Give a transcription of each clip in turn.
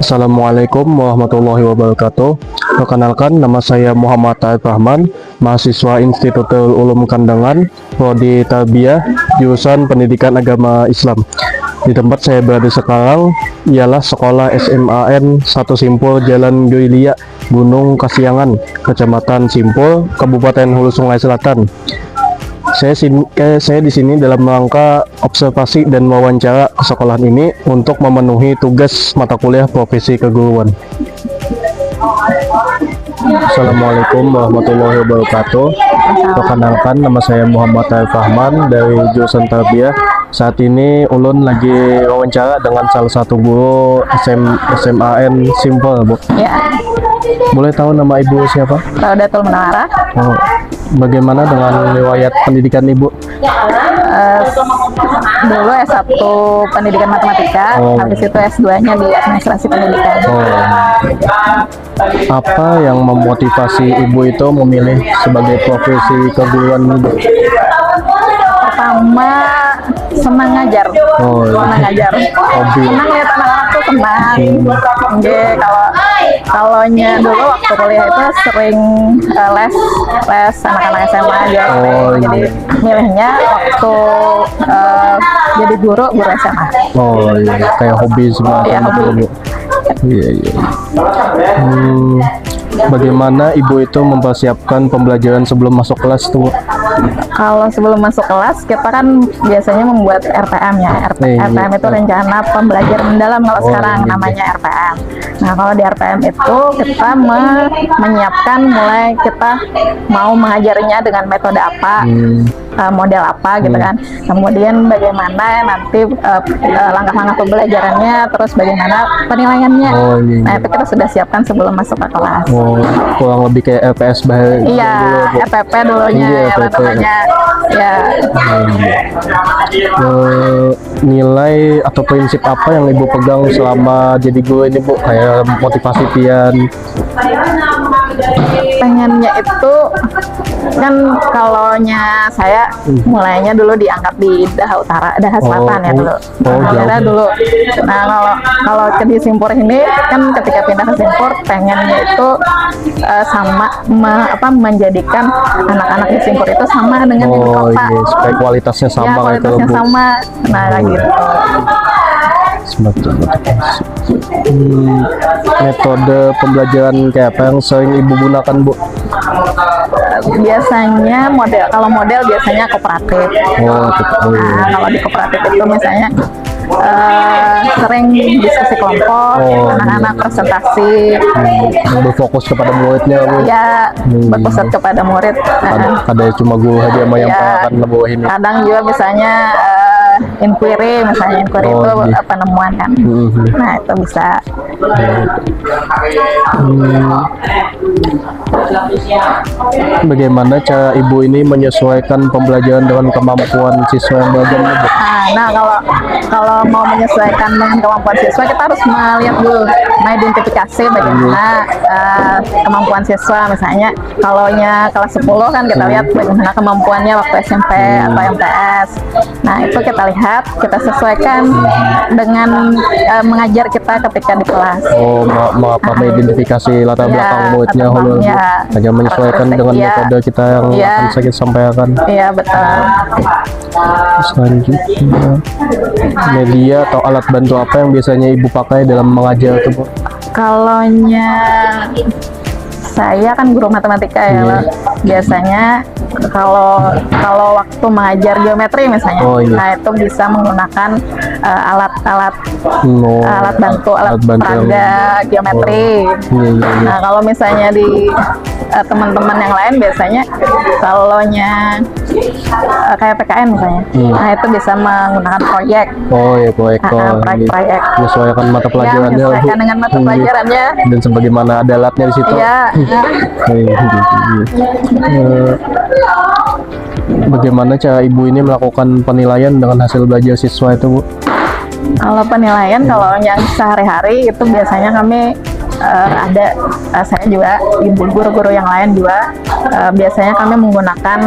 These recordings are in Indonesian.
Assalamualaikum warahmatullahi wabarakatuh. Perkenalkan, nama saya Muhammad Taib Rahman, mahasiswa Institutul Ulum Kandangan, Prodi Tarbiyah, jurusan Pendidikan Agama Islam. Di tempat saya berada sekarang ialah Sekolah SMAN 1 Simpul, Jalan Gerilya, Gunung Kasiangan, Kecamatan Simpul, Kabupaten Hulu Sungai Selatan. Saya di sini dalam rangka observasi dan wawancara ke sekolahan ini untuk memenuhi tugas mata kuliah profesi keguruan. Assalamualaikum warahmatullahi wabarakatuh. Perkenalkan, nama saya Muhammad Taib Rahman dari jurusan Tarbiyah. Saat ini ulun lagi wawancara dengan salah satu guru SMAN Simpul, Bu. Ya, Boleh tahu nama ibu siapa? Raudatul Munawwarah. Oh, bagaimana dengan riwayat pendidikan ibu? Dulu S1 Pendidikan Matematika, habis itu S2-nya di Administrasi Pendidikan. Apa yang memotivasi ibu itu memilih sebagai profesi keguruan ibu? Pertama, senang ngajar. Senang ngajar. Hobi. Senang lihat anak-anak tuh senang. Oke, kalau dulu waktu kuliah itu sering les anak-anak SMA aja. Jadi milihnya waktu jadi guru SMA. Oh iya, kayak hobi semua. Iya, hobi. Bu. Iya. Bagaimana ibu itu mempersiapkan pembelajaran sebelum masuk kelas tuh? Kalau sebelum masuk kelas, kita kan biasanya membuat RPM ya. RPM itu rencana pembelajaran mendalam kalau sekarang namanya RPM. Nah, kalau di RPM itu kita menyiapkan mulai kita mau mengajarnya dengan metode apa, model apa gitu kan. Kemudian bagaimana nanti langkah-langkah pembelajarannya, terus bagaimana penilaiannya. Nah, itu kita sudah siapkan sebelum masuk ke kelas. Kurang lebih kayak LPS bahaya. Iya, RPP dulunya. Ya. Nilai atau prinsip apa yang ibu pegang selama jadi guru ini, Bu? Kayak motivasi pian. Pengennya itu kan kalaunya saya mulainya dulu diangkat di Daha Selatan ya dulu. Daerah dulu. Nah, kalau ke di Simpur ini kan ketika pindah ke Simpur pengennya itu menjadikan anak-anak di Simpur itu sama dengan di kota. Iya, supaya kualitasnya sama. Ya, kualitasnya sama. Nah, gitu. Metode pembelajaran kayak apa yang sering ibu gunakan, Bu? Biasanya model biasanya kooperatif. Gitu. Nah, kalau di kooperatif itu misalnya sering diskusi kelompok, anak-anak presentasi, berfokus kepada muridnya, Bu. Ya, berpusat kepada murid. Ada cuma guru aja yang akan lebuhin. Kadang juga misalnya inquiry itu penemuan kan. Nah, itu bisa. Bagaimana cara ibu ini menyesuaikan pembelajaran dengan kemampuan siswa yang belajar, Bu? Nah, kalau mau menyesuaikan dengan kemampuan siswa, kita harus melihat dulu, mengidentifikasi bagaimana kemampuan siswa. Misalnya, kalaunya kelas 10 kan kita lihat bagaimana kemampuannya waktu SMP atau MTS. Nah, itu kita lihat, kita sesuaikan dengan mengajar kita ketika di kelas. Mengidentifikasi latar belakang muridnya, hanya menyesuaikan dengan metode kita yang akan saya sampaikan. Iya, betul. Selanjutnya, media atau alat bantu apa yang biasanya ibu pakai dalam mengajar itu, Bu? Kalaunya saya kan guru matematika ya, biasanya kalau waktu mengajar geometri misalnya, nah itu bisa menggunakan alat bantu peraga geometri. Nah, kalau misalnya di teman-teman yang lain biasanya kalaunya kayak PKN misalnya, nah itu bisa menggunakan proyek. Proyek. Menyesuaikan mata pelajarannya. Menyesuaikan dengan mata pelajarannya. Dan sebagaimana ada alatnya di situ. Iya. Bagaimana cara ibu ini melakukan penilaian dengan hasil belajar siswa itu, Bu? Kalau penilaian, kalau yang sehari-hari itu biasanya kami ada saya juga, ibu guru-guru yang lain juga biasanya kami menggunakan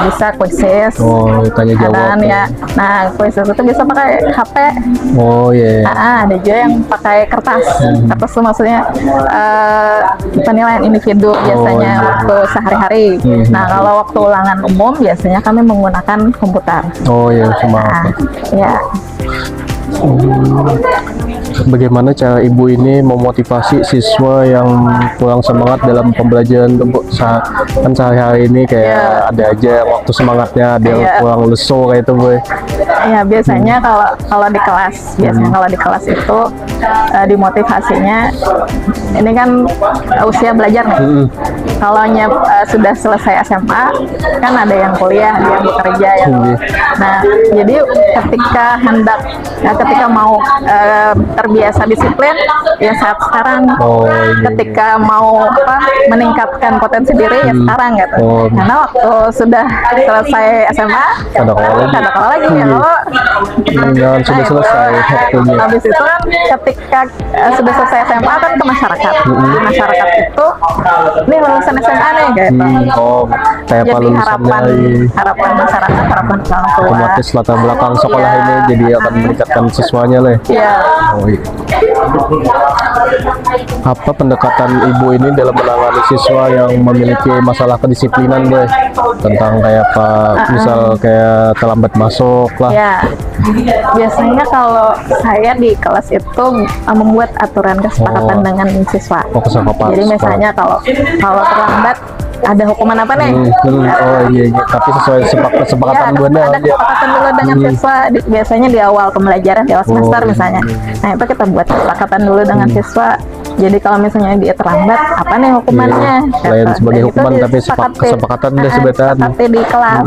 bisa quizzes. Oh, tanya jawab. Dan ya, nah quizzes itu bisa pakai HP. Oh iya. Ada juga yang pakai kertas. Kertas itu maksudnya penilaian individu biasanya waktu sehari-hari. Nah kalau waktu ulangan umum biasanya kami menggunakan komputer. Oh iya, sama apa? Ya. Bagaimana cara ibu ini memotivasi siswa yang kurang semangat dalam pembelajaran Bu? Kan sehari-hari ini kayak ada aja waktu semangatnya ada yang kurang lesu kayak itu Bu. Ya biasanya kalau di kelas, kalau di kelas itu dimotivasinya ini kan usia belajar nih. Kalau sudah selesai SMA kan ada yang kuliah, ada yang bekerja ya. Nah jadi ketika mau terbiasa disiplin ya saat sekarang. Ketika mau meningkatkan potensi diri ya sekarang gitu. Karena waktu sudah selesai SMA ada kalau lagi ya kalau sudah selesai waktunya. Habis itu kan ketika sudah selesai SMA kan ke masyarakat. Di masyarakat itu ini lulusan SMA nih gitu. Kayak jadi harapan masyarakat, harapan orang tua. Otomatis latar belakang sekolah ini jadi akan meningkatkan siswanya lah. Iya. Apa pendekatan ibu ini dalam menangani siswa yang memiliki masalah kedisiplinan Bu? Tentang kayak apa, misal kayak terlambat masuk lah. Ya, biasanya kalau saya di kelas itu membuat aturan kesepakatan dengan siswa. Jadi misalnya kalau terlambat ada hukuman apa nih? Iya. Tapi sesuai kesepakatan ada kesepakatan dulu dengan siswa. Biasanya di awal pembelajaran, di awal semester misalnya. Nah itu kita buat kesepakatan dulu dengan siswa. Jadi kalau misalnya dia terlambat, apa nih hukumannya? Selain sebagai hukuman, tapi kesepakatan udah sebetan. Sepakati di kelas.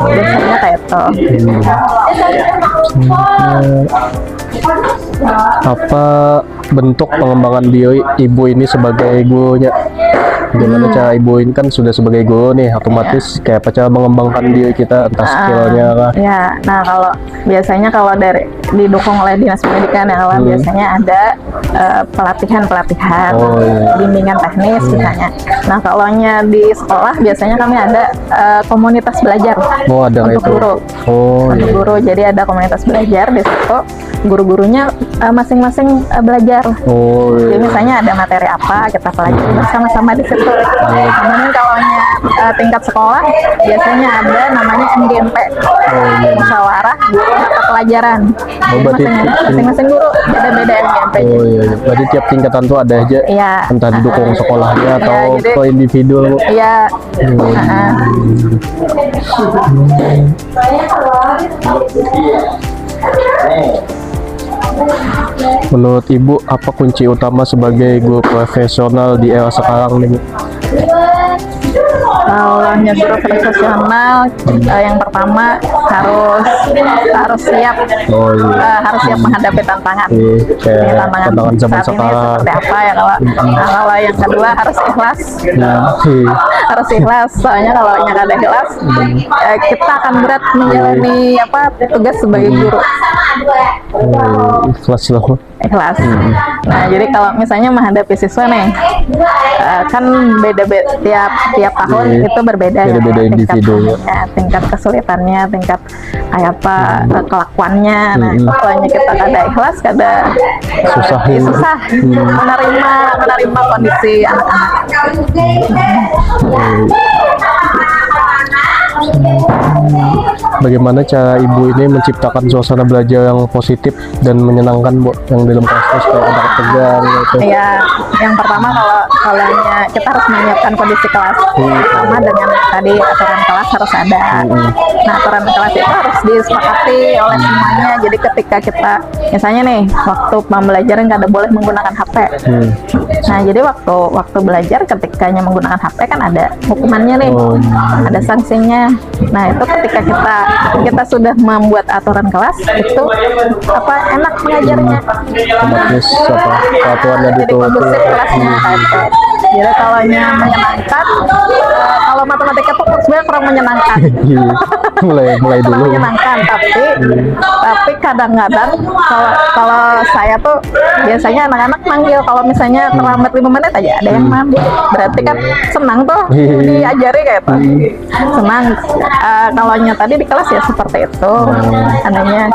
Biasanya kayak itu. Apa bentuk pengembangan diri ibu ini sebagai gurunya? Gimana cara ibu ini kan sudah sebagai guru nih, otomatis kayak apa cara mengembangkan diri kita, entah skillnya lah. Ya, nah kalau biasanya didukung oleh dinas pendidikan ya, kalau biasanya ada pelatihan, bimbingan teknis misalnya. Nah kalau di sekolah biasanya kami ada komunitas belajar. Ada untuk itu. Guru. Untuk guru, jadi ada komunitas belajar di situ. Guru-gurunya masing-masing belajar. Jadi misalnya ada materi apa kita pelajari bersama-sama di situ. Kemudian kalau tingkat sekolah biasanya ada namanya MGMP, musyawarah guru mata pelajaran. Masing-masing guru beda-beda MGMP. Berarti tiap tingkatan tuh ada aja. Entah didukung sekolahnya atau ke individu. Iya. Menurut Ibu, apa kunci utama sebagai guru profesional di era sekarang nih? Kalau guru profesional, yang pertama harus siap, harus siap menghadapi tantangan. Tantangan zaman saat ini sekarang. seperti apa ya kalau. Nah, kalau yang kedua harus ikhlas. Harus ikhlas, soalnya kalau nggak ada ikhlas, kita akan berat menjalani tugas sebagai guru. Ikhlas loh. Ikhlas. Nah, jadi kalau misalnya menghadapi siswa nih, kan beda-beda tiap tahun itu berbeda Beda-beda individu. Tingkat kesulitannya, tingkat kelakuannya. Nah, pokoknya kita kada ikhlas, kada susah menerima kondisi anak-anak. Bagaimana cara ibu ini menciptakan suasana belajar yang positif dan menyenangkan Bu, yang dalam kelas kayak anak tegang gitu? Iya, yang pertama kalau kita harus menyiapkan kondisi kelas, sama dengan tadi aturan kelas harus ada. Nah, aturan kelas itu harus disepakati oleh semuanya. Jadi ketika kita misalnya nih waktu pembelajaran nggak ada boleh menggunakan HP. Nah, jadi waktu belajar ketikanya menggunakan HP kan ada hukumannya nih, ada sanksinya. Nah, itu ketika kita sudah membuat aturan kelas itu enak mengajarnya. Otomatis peraturannya Jadi kondusif kelasnya. Jadi kalau menyenangkan, kalau matematika tuh sebenarnya kurang menyenangkan. mulai Senang dulu. menyenangkan, tapi kadang-kadang kalau saya tuh biasanya anak-anak manggil kalau misalnya terlambat 5 menit aja ada yang manggil, berarti kan senang tuh diajari kayak itu, senang. Kalaunya tadi di kelas ya seperti itu, adanya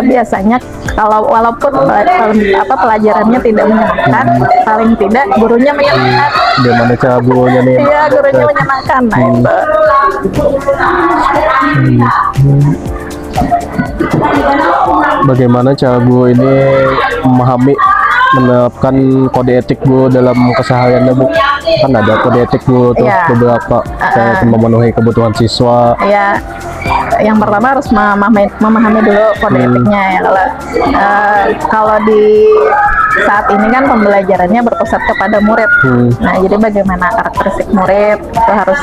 biasanya kalau walaupun pelajarannya tidak menyenangkan, paling tidak gurunya menyenangkan. Gimana cara gurunya nih? Iya, gurunya menyenangkan. Nah itu. Bagaimana cara guru ini memahami, menerapkan kode etik guru dalam kesehariannya, Bu? Kan ada kode etik guru tuh Iya. beberapa kayak memenuhi kebutuhan siswa. Ya, yang pertama harus memahami dulu kode etiknya ya. Kalau di saat ini kan pembelajarannya berpusat kepada murid. Nah, jadi bagaimana karakteristik murid itu harus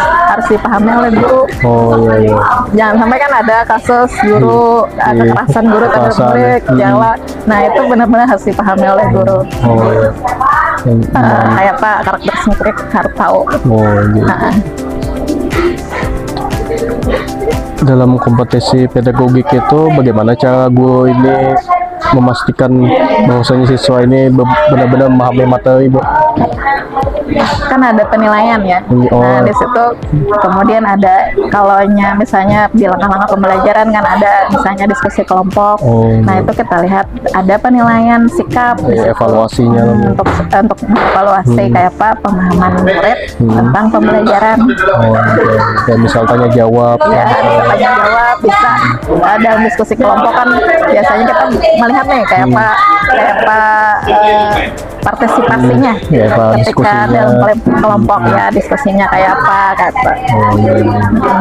dipahami oleh guru. Oh iya iya. Jangan sampai kan ada kasus guru kekerasan guru terhadap Kekerasan, murid, gejala. Nah, itu benar-benar harus dipahami oleh guru. Oh iya. Kayak apa karakteristik murid harus tahu. Oh iya. Dalam kompetisi pedagogik itu bagaimana cara guru ini memastikan bahwasanya siswa ini benar-benar memahami materi, Bu? Kan ada penilaian ya. Oh. Nah, di situ kemudian ada kalaunya misalnya di langkah-langkah pembelajaran kan ada misalnya diskusi kelompok. Oh. Nah, itu kita lihat ada penilaian sikap di situ. Evaluasinya untuk evaluasi kayak apa pemahaman murid tentang pembelajaran. Oh, kayak misal tanya jawab. Ya, bisa tanya jawab, bisa dalam diskusi kelompok kan biasanya kita melihat nih kayak apa partisipasinya Ya, Pak, ketika diskusinya. dalam kelompok ya diskusinya kayak apa. Oh, iya, iya.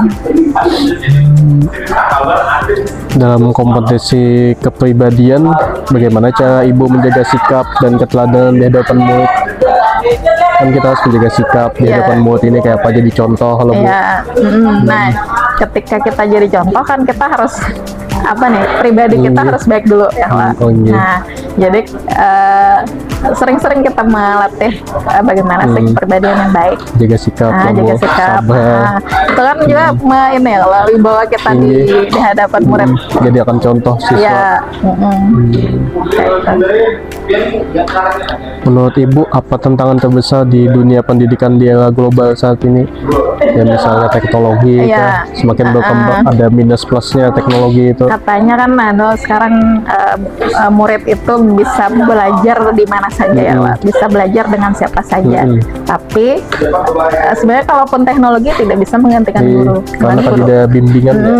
Dalam kompetisi kepribadian, bagaimana cara ibu menjaga sikap dan keteladanan di hadapan murid? Kan kita harus menjaga sikap di hadapan murid ini kayak apa, jadi contoh kalau Bu? Ya, nah ketika kita jadi contoh kan kita harus apa nih pribadi kita harus baik dulu ya Pak. Oh, iya. Nah jadi sering-sering kita melatih bagaimana sih kepribadian yang baik. Jaga sikap, Nah, Bu. jaga sikap. Sabar. Nah, itu kan juga ini ya kalau wibawa kita di hadapan murid. Jadi akan contoh siswa. Ya, kayak gitu. Menurut Ibu, apa tantangan terbesar di dunia pendidikan di era global saat ini? Ya misalnya teknologi, Iya. semakin berkembang, ada minus plusnya teknologi itu. Katanya kan sekarang murid itu bisa belajar di mana saja ya Pak. Bisa belajar dengan siapa saja. Tapi sebenarnya kalaupun teknologi tidak bisa menggantikan guru. Karena kan tidak bimbingan ya.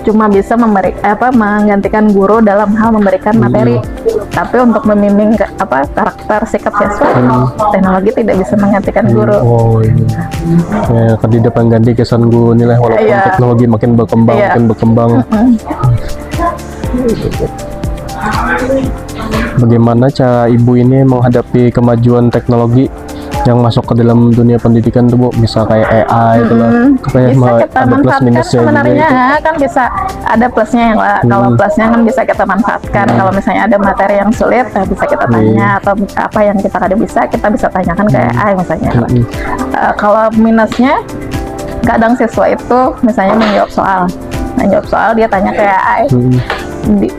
Cuma bisa menggantikan guru dalam hal memberikan materi. Tapi untuk membimbing karakter sikap siswa, teknologi tidak bisa menggantikan guru. Oh iya. Ya, kan tidak mengganti kesan guru nilai walaupun Iya. teknologi makin berkembang, Iya. makin berkembang. Bagaimana cara ibu ini menghadapi kemajuan teknologi yang masuk ke dalam dunia pendidikan tuh, Bu? Misal kayak AI itu lah. Kayak Bisa kita ada plus manfaatkan minusnya sebenarnya juga. kan bisa ada plusnya yang kalau plusnya kan bisa kita manfaatkan. Kalau misalnya ada materi yang sulit bisa kita tanya atau apa yang kita kada bisa kita bisa tanyakan ke AI misalnya. Kalau minusnya kadang siswa itu misalnya menjawab soal dia tanya ke AI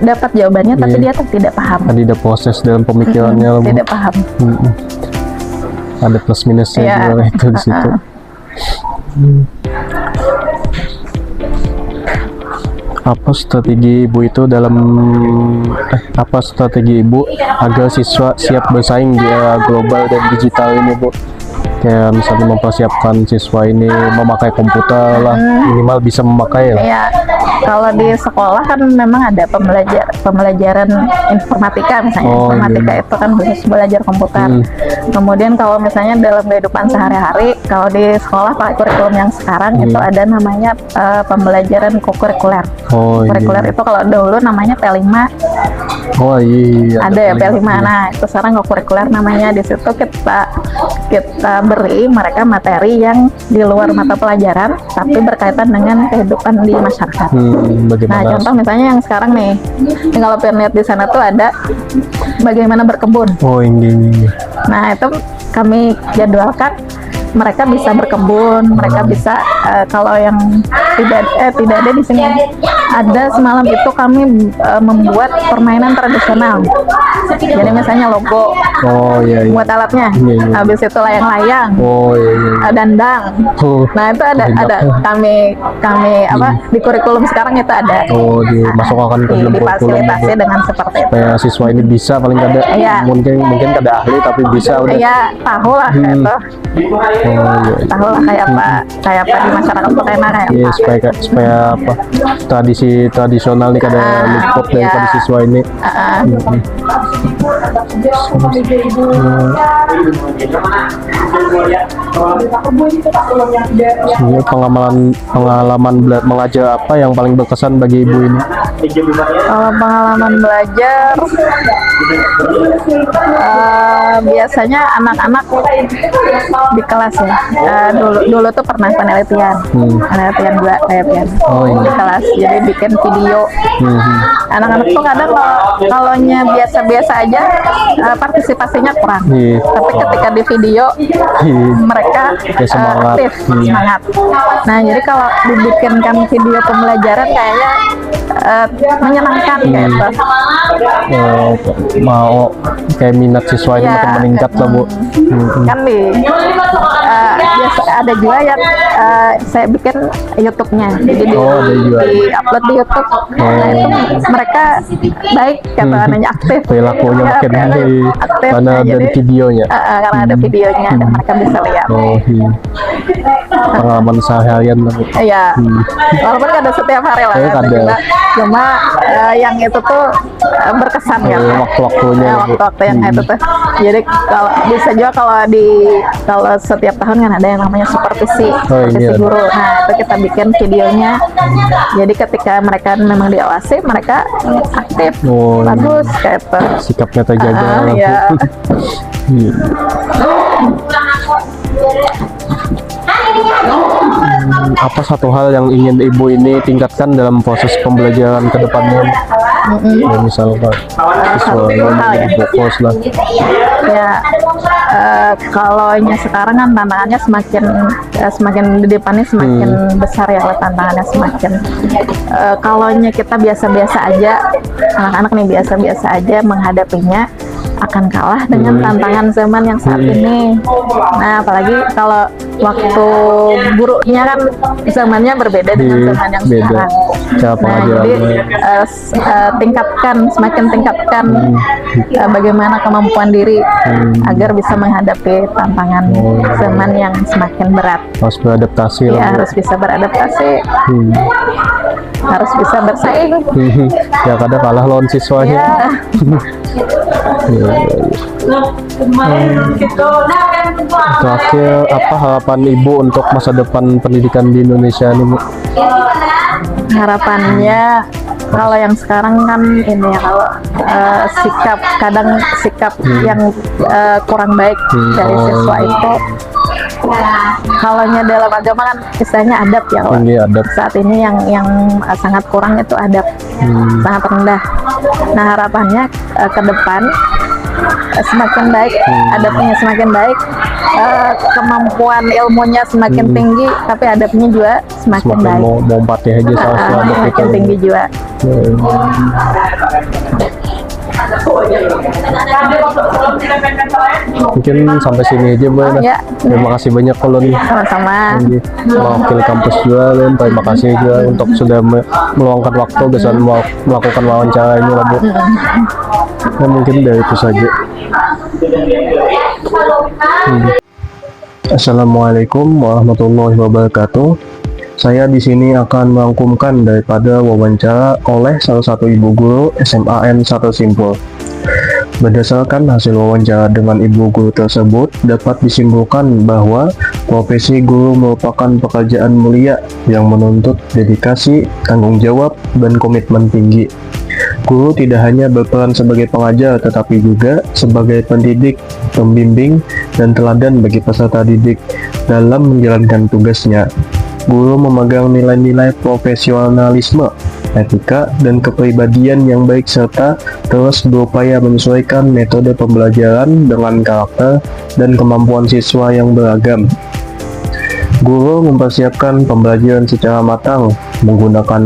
dapat jawabannya tapi dia tidak paham. Tidak proses dalam pemikirannya lah, Bu. Tidak paham. Ada plus minusnya Iya. juga itu di situ. Apa strategi ibu itu apa strategi ibu agar siswa siap bersaing di era global dan digital ini, Bu? Kayak misalnya mempersiapkan siswa ini memakai komputer lah, minimal bisa memakai lah. Ya, kalau di sekolah kan memang ada pembelajaran informatika misalnya. Oh, Informatika itu kan khusus belajar komputer. Kemudian kalau misalnya dalam kehidupan sehari-hari, kalau di sekolah pakai kurikulum yang sekarang itu ada namanya pembelajaran kokurikuler. Oh Kurikuler iya. itu kalau dahulu namanya P5. Oh iya. Ada ya P5. Nah, itu sekarang kokurikuler namanya. Di situ kita beri mereka materi yang di luar mata pelajaran tapi berkaitan dengan kehidupan di masyarakat. Nah, Bagaimana? contoh misalnya yang sekarang nih, kalau pengen lihat di sana tuh ada bagaimana berkebun. Oh ini. Nah, itu kami jadwalkan mereka bisa berkebun, mereka bisa kalau yang tidak ada di sini. Ada semalam itu kami membuat permainan tradisional. Jadi misalnya logo, Oh iya, iya. buat alatnya. Iya, iya. Habis itu layang-layang, Oh iya, iya. dandang. Oh, Nah itu ada kami apa di kurikulum sekarang itu ada. oh dimasukkan ke dalam kurikulum Difasilitasi dengan seperti itu. supaya siswa ini bisa paling kada Iya. mungkin kada ahli tapi bisa udah. Iya, tahu lah kayak itu. Oh iya. Tahu lah kayak apa di masyarakat tuh kayak Iya, apa. supaya apa tradisi tradisional nih kada luput daripada iya. siswa ini. Ini pengalaman mengajar apa yang paling berkesan bagi ibu ini? Kalau pengalaman belajar, biasanya anak-anak di kelas ya. Dulu tuh pernah penelitian juga penelitian Oh, iya. di kelas. Jadi bikin video. Hmm. Anak-anak tuh kadang kalau biasa-biasa aja, partisipasinya kurang. Iya. Tapi ketika di video Iya. mereka Ya, semangat. aktif, semangat. Nah jadi kalau dibikinkan video pembelajaran kayaknya menyenangkan gitu. Mau kayak minat siswa ini Iya. makin meningkat lah Bu. Kan biasa ada juga yang saya bikin YouTube-nya, jadi Oh, ada juga. di-upload di YouTube. Nah itu mereka baik kata anaknya aktif. Perilakunya Ya, makin aktif. karena Nah, dari jadi, videonya. karena ada videonya dan mereka bisa lihat. Oh iya. Pengalaman seharian lah Bu. Iya, walaupun kada setiap hari lah, Iya, tapi kada. cuma yang itu tuh berkesan ya. Waktu-waktunya Bu. Waktu-waktu yang itu tuh. Jadi kalau bisa juga kalau setiap tahun kan ada yang namanya supervisi iya. guru. Nah itu kita bikin videonya. Jadi ketika mereka memang diawasi, mereka aktif, Oh, iya. bagus kayak itu. Sikapnya terjaga lah Bu. Iya. Iya. Apa satu hal yang ingin ibu ini tingkatkan dalam proses pembelajaran ke depannya? Ya, misalkan siswa Satu hal ya. fokus lah. Ya, kalau sekarang kan tantangannya semakin di depannya semakin besar ya, tantangannya semakin. Kalau kita biasa-biasa aja, anak-anak nih biasa-biasa aja menghadapinya, akan kalah dengan tantangan zaman yang saat ini. Nah, apalagi kalau waktu buruknya kan zamannya berbeda dengan zaman yang Beda. sekarang. Cara Nah, jadi pengajarannya. semakin tingkatkan bagaimana kemampuan diri agar bisa menghadapi tantangan zaman yang semakin berat. Harus beradaptasi lah Ya, Bu. harus bisa beradaptasi, Hmm. harus bisa bersaing. Ya kadang kalah lawan siswanya. Ya, Iya, iya, iya. Terakhir apa harapan ibu untuk masa depan pendidikan di Indonesia ini Bu? harapannya kalau yang sekarang kan ini ya, kalau sikap yang kurang baik dari siswa itu, kalau dalam agama kan istilahnya adab ya, kalau Ini ada saat ini yang sangat kurang itu adab, sangat rendah. Nah harapannya ke depan semakin baik, adabnya semakin baik, kemampuan ilmunya semakin tinggi, tapi adabnya juga semakin baik. mau empati aja salah adab itu. Semakin tinggi juga. Mungkin sampai sini aja Bu. Ya. Terima kasih banyak kalau nih. Sama-sama. Mewakili kampus juga dan terima kasih juga untuk sudah meluangkan waktu bisa melakukan wawancara ini lah Bu. Ya, mungkin dari itu saja. Assalamualaikum warahmatullahi wabarakatuh. Saya di sini akan merangkumkan daripada wawancara oleh salah satu ibu guru SMAN 1 Simpul. Berdasarkan hasil wawancara dengan ibu guru tersebut, dapat disimpulkan bahwa profesi guru merupakan pekerjaan mulia yang menuntut dedikasi, tanggung jawab, dan komitmen tinggi. Guru tidak hanya berperan sebagai pengajar, tetapi juga sebagai pendidik, pembimbing, dan teladan bagi peserta didik dalam menjalankan tugasnya. Guru memegang nilai-nilai profesionalisme, etika, dan kepribadian yang baik serta terus berupaya menyesuaikan metode pembelajaran dengan karakter dan kemampuan siswa yang beragam. Guru mempersiapkan pembelajaran secara matang menggunakan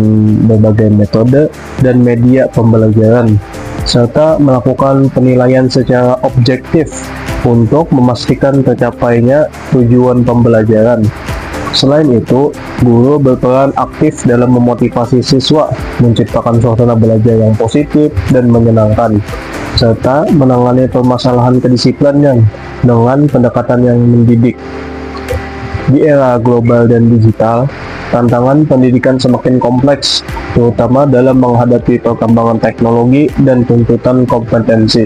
berbagai metode dan media pembelajaran, serta melakukan penilaian secara objektif untuk memastikan tercapainya tujuan pembelajaran. Selain itu, guru berperan aktif dalam memotivasi siswa, menciptakan suasana belajar yang positif dan menyenangkan, serta menangani permasalahan kedisiplinan dengan pendekatan yang mendidik. Di era global dan digital, tantangan pendidikan semakin kompleks, terutama dalam menghadapi perkembangan teknologi dan tuntutan kompetensi.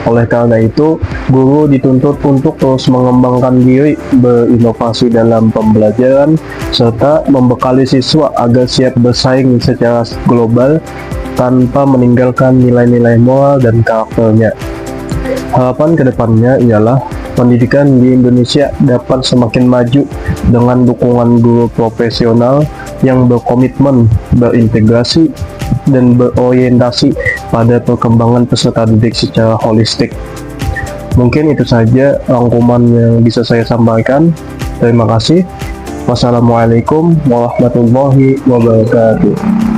Oleh karena itu, guru dituntut untuk terus mengembangkan diri, berinovasi dalam pembelajaran, serta membekali siswa agar siap bersaing secara global tanpa meninggalkan nilai-nilai moral dan karakternya. Harapan kedepannya ialah pendidikan di Indonesia dapat semakin maju dengan dukungan guru profesional yang berkomitmen, berintegrasi, dan berorientasi pada perkembangan peserta didik secara holistik. Mungkin itu saja rangkuman yang bisa saya sampaikan. Terima kasih. Wassalamualaikum warahmatullahi wabarakatuh.